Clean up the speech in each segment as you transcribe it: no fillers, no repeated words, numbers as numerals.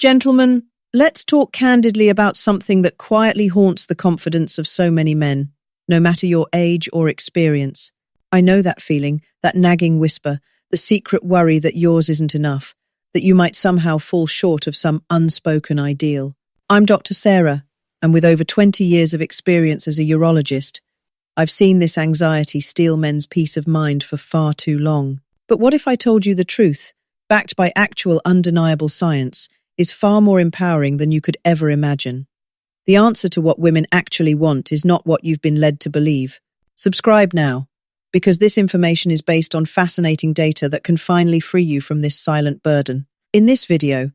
Gentlemen, let's talk candidly about something that quietly haunts the confidence of so many men, no matter your age or experience. I know that feeling, that nagging whisper, the secret worry that yours isn't enough, that you might somehow fall short of some unspoken ideal. I'm Dr. Sarah, and with over 20 years of experience as a urologist, I've seen this anxiety steal men's peace of mind for far too long. But what if I told you the truth, backed by actual undeniable science, is far more empowering than you could ever imagine? The answer to what women actually want is not what you've been led to believe. Subscribe now, because this information is based on fascinating data that can finally free you from this silent burden. In this video,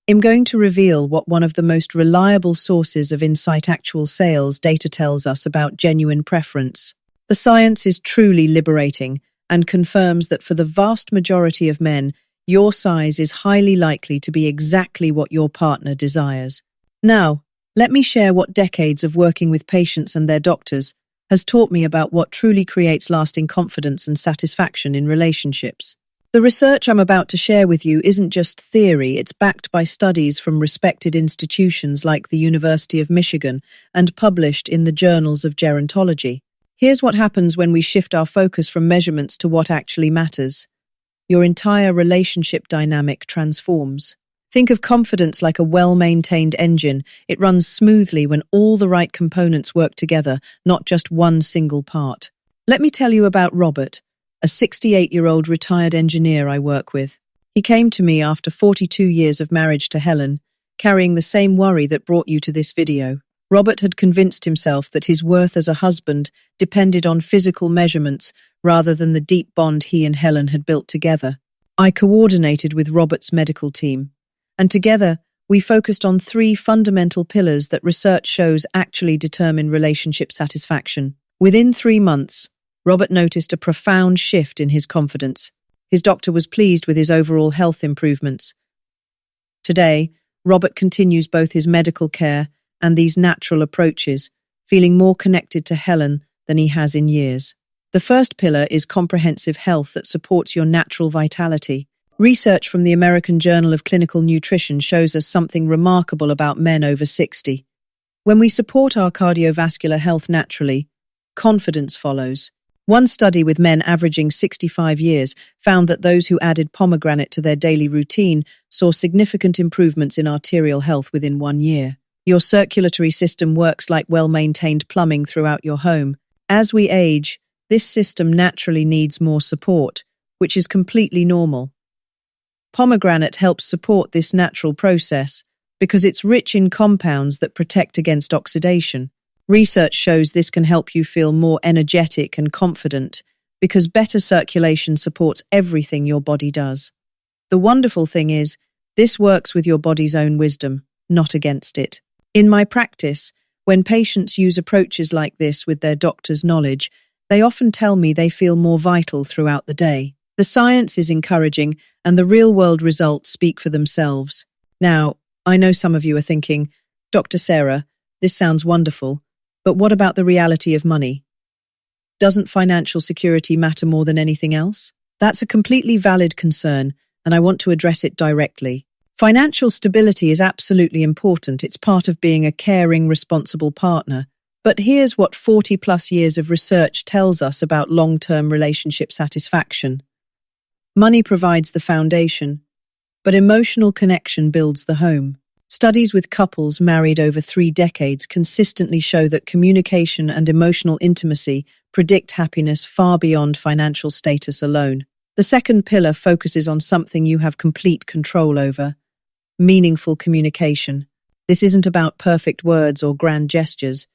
I'm going to reveal what one of the most reliable sources of Insight actual sales data tells us about genuine preference. The science is truly liberating and confirms that for the vast majority of men, your size is highly likely to be exactly what your partner desires. Now, let me share what decades of working with patients and their doctors has taught me about what truly creates lasting confidence and satisfaction in relationships. The research I'm about to share with you isn't just theory, it's backed by studies from respected institutions like the University of Michigan and published in the journals of gerontology. Here's what happens when we shift our focus from measurements to what actually matters. Your entire relationship dynamic transforms. Think of confidence like a well-maintained engine. It runs smoothly when all the right components work together, not just one single part. Let me tell you about Robert, a 68-year-old retired engineer I work with. He came to me after 42 years of marriage to Helen, carrying the same worry that brought you to this video. Robert had convinced himself that his worth as a husband depended on physical measurements rather than the deep bond he and Helen had built together. I coordinated with Robert's medical team, and together we focused on 3 fundamental pillars that research shows actually determine relationship satisfaction. Within 3 months, Robert noticed a profound shift in his confidence. His doctor was pleased with his overall health improvements. Today, Robert continues both his medical care and these natural approaches, feeling more connected to Helen than he has in years. The first pillar is comprehensive health that supports your natural vitality. Research from the American Journal of Clinical Nutrition shows us something remarkable about men over 60. When we support our cardiovascular health naturally, confidence follows. One study with men averaging 65 years found that those who added pomegranate to their daily routine saw significant improvements in arterial health within 1 year. Your circulatory system works like well-maintained plumbing throughout your home. As we age, this system naturally needs more support, which is completely normal. Pomegranate helps support this natural process because it's rich in compounds that protect against oxidation. Research shows this can help you feel more energetic and confident because better circulation supports everything your body does. The wonderful thing is, this works with your body's own wisdom, not against it. In my practice, when patients use approaches like this with their doctor's knowledge, they often tell me they feel more vital throughout the day. The science is encouraging, and the real-world results speak for themselves. Now, I know some of you are thinking, Dr. Sarah, this sounds wonderful, but what about the reality of money? Doesn't financial security matter more than anything else? That's a completely valid concern, and I want to address it directly. Financial stability is absolutely important. It's part of being a caring, responsible partner. But here's what 40-plus years of research tells us about long-term relationship satisfaction. Money provides the foundation, but emotional connection builds the home. Studies with couples married over 3 decades consistently show that communication and emotional intimacy predict happiness far beyond financial status alone. The second pillar focuses on something you have complete control over: meaningful communication. This isn't about perfect words or grand gestures.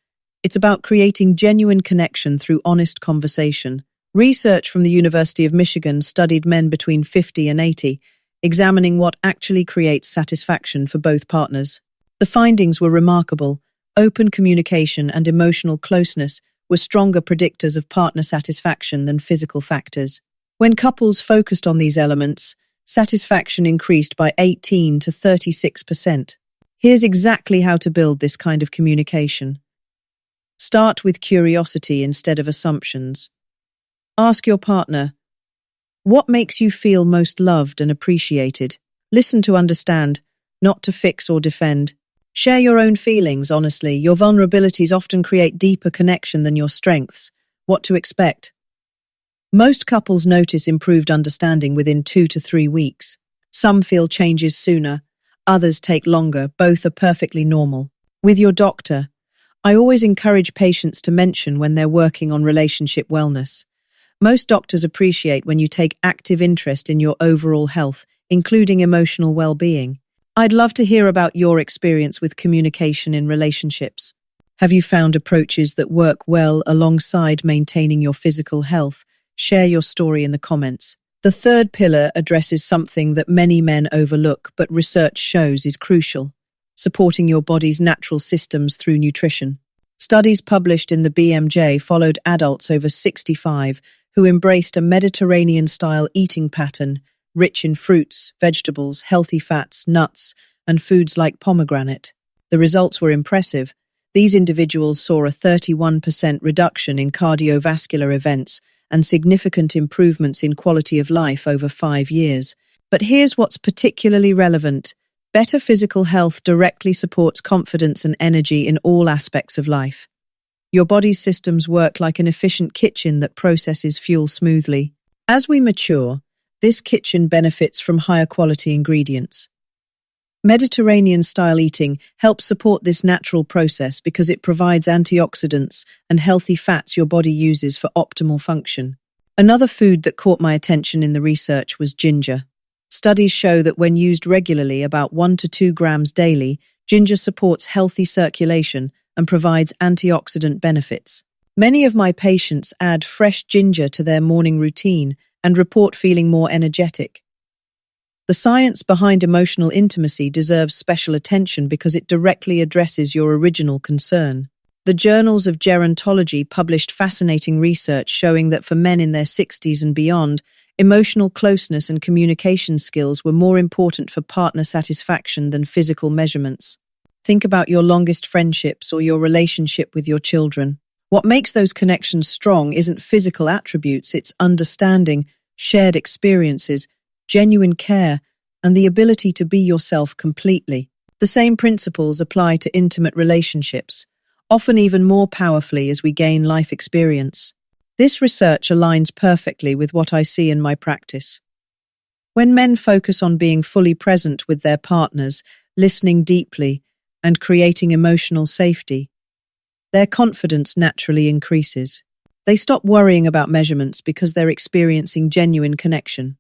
It's about creating genuine connection through honest conversation. Research from the University of Michigan studied men between 50 and 80, examining what actually creates satisfaction for both partners. The findings were remarkable. Open communication and emotional closeness were stronger predictors of partner satisfaction than physical factors. When couples focused on these elements, satisfaction increased by 18 to 36%. Here's exactly how to build this kind of communication. Start with curiosity instead of assumptions. Ask your partner, what makes you feel most loved and appreciated? Listen to understand, not to fix or defend. Share your own feelings, honestly. Your vulnerabilities often create deeper connection than your strengths. What to expect? Most couples notice improved understanding within 2 to 3 weeks. Some feel changes sooner, others take longer. Both are perfectly normal. With your doctor, I always encourage patients to mention when they're working on relationship wellness. Most doctors appreciate when you take active interest in your overall health, including emotional well-being. I'd love to hear about your experience with communication in relationships. Have you found approaches that work well alongside maintaining your physical health? Share your story in the comments. The third pillar addresses something that many men overlook, but research shows is crucial: supporting your body's natural systems through nutrition. Studies published in the BMJ followed adults over 65 who embraced a Mediterranean-style eating pattern, rich in fruits, vegetables, healthy fats, nuts, and foods like pomegranate. The results were impressive. These individuals saw a 31% reduction in cardiovascular events and significant improvements in quality of life over 5 years. But here's what's particularly relevant. Better physical health directly supports confidence and energy in all aspects of life. Your body's systems work like an efficient kitchen that processes fuel smoothly. As we mature, this kitchen benefits from higher quality ingredients. Mediterranean-style eating helps support this natural process because it provides antioxidants and healthy fats your body uses for optimal function. Another food that caught my attention in the research was ginger. Studies show that when used regularly, about 1 to 2 grams daily, ginger supports healthy circulation and provides antioxidant benefits. Many of my patients add fresh ginger to their morning routine and report feeling more energetic. The science behind emotional intimacy deserves special attention because it directly addresses your original concern. The journals of gerontology published fascinating research showing that for men in their 60s and beyond, emotional closeness and communication skills were more important for partner satisfaction than physical measurements. Think about your longest friendships or your relationship with your children. What makes those connections strong isn't physical attributes, it's understanding, shared experiences, genuine care, and the ability to be yourself completely. The same principles apply to intimate relationships, often even more powerfully as we gain life experience. This research aligns perfectly with what I see in my practice. When men focus on being fully present with their partners, listening deeply, and creating emotional safety, their confidence naturally increases. They stop worrying about measurements because they're experiencing genuine connection.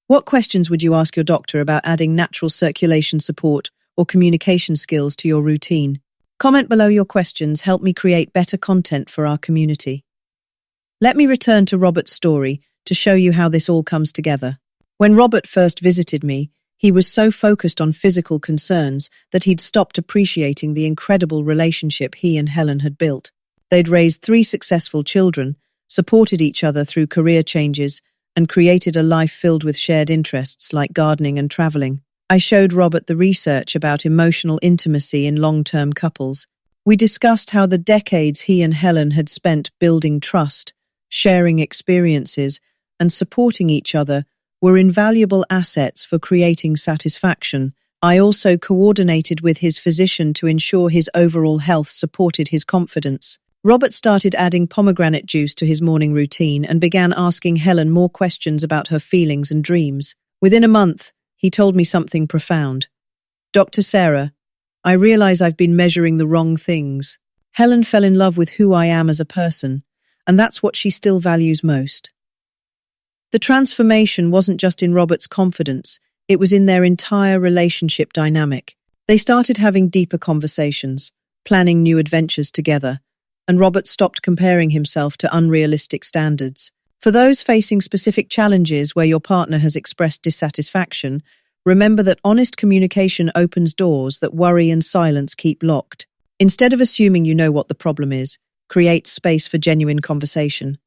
What questions would you ask your doctor about adding natural circulation support or communication skills to your routine? Comment below your questions. Help me create better content for our community. Let me return to Robert's story to show you how this all comes together. When Robert first visited me, he was so focused on physical concerns that he'd stopped appreciating the incredible relationship he and Helen had built. They'd raised 3 successful children, supported each other through career changes, and created a life filled with shared interests like gardening and traveling. I showed Robert the research about emotional intimacy in long-term couples. We discussed how the decades he and Helen had spent building trust, sharing experiences, and supporting each other were invaluable assets for creating satisfaction. I also coordinated with his physician to ensure his overall health supported his confidence. Robert started adding pomegranate juice to his morning routine and began asking Helen more questions about her feelings and dreams. Within a month, he told me something profound. "Dr. Sarah, I realize I've been measuring the wrong things. Helen fell in love with who I am as a person, and that's what she still values most." The transformation wasn't just in Robert's confidence, it was in their entire relationship dynamic. They started having deeper conversations, planning new adventures together, and Robert stopped comparing himself to unrealistic standards. For those facing specific challenges where your partner has expressed dissatisfaction, remember that honest communication opens doors that worry and silence keep locked. Instead of assuming you know what the problem is, create space for genuine conversation.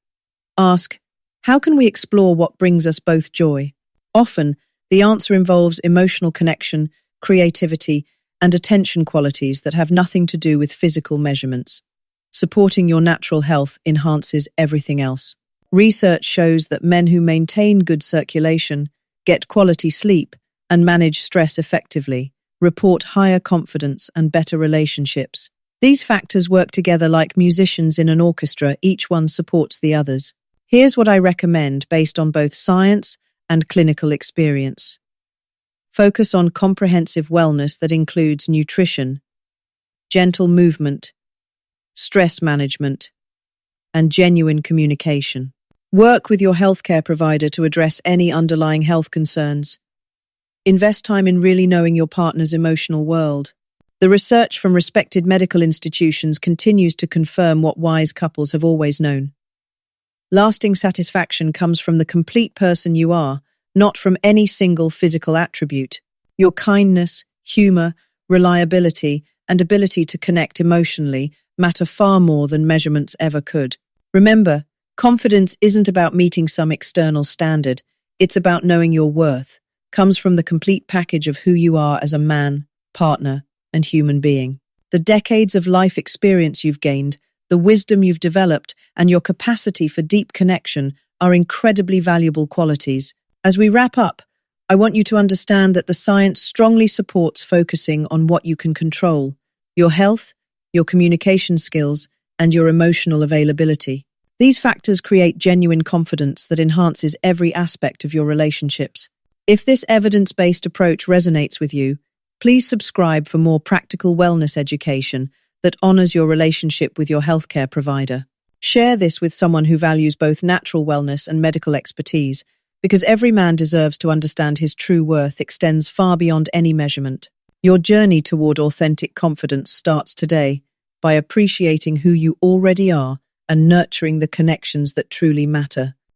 Ask, how can we explore what brings us both joy? Often, the answer involves emotional connection, creativity, and attention qualities that have nothing to do with physical measurements. Supporting your natural health enhances everything else. Research shows that men who maintain good circulation, get quality sleep, and manage stress effectively, report higher confidence and better relationships. These factors work together like musicians in an orchestra, each one supports the others. Here's what I recommend based on both science and clinical experience. Focus on comprehensive wellness that includes nutrition, gentle movement, stress management, and genuine communication. Work with your healthcare provider to address any underlying health concerns. Invest time in really knowing your partner's emotional world. The research from respected medical institutions continues to confirm what wise couples have always known. Lasting satisfaction comes from the complete person you are, not from any single physical attribute. Your kindness, humor, reliability, and ability to connect emotionally matter far more than measurements ever could. Remember, confidence isn't about meeting some external standard. It's about knowing your worth. Comes from the complete package of who you are as a man, partner, and human being. The decades of life experience you've gained, the wisdom you've developed, and your capacity for deep connection are incredibly valuable qualities. As we wrap up, I want you to understand that the science strongly supports focusing on what you can control: your health, your communication skills, and your emotional availability. These factors create genuine confidence that enhances every aspect of your relationships. If this evidence-based approach resonates with you, please subscribe for more practical wellness education that honors your relationship with your healthcare provider. Share this with someone who values both natural wellness and medical expertise, because every man deserves to understand his true worth extends far beyond any measurement. Your journey toward authentic confidence starts today by appreciating who you already are and nurturing the connections that truly matter.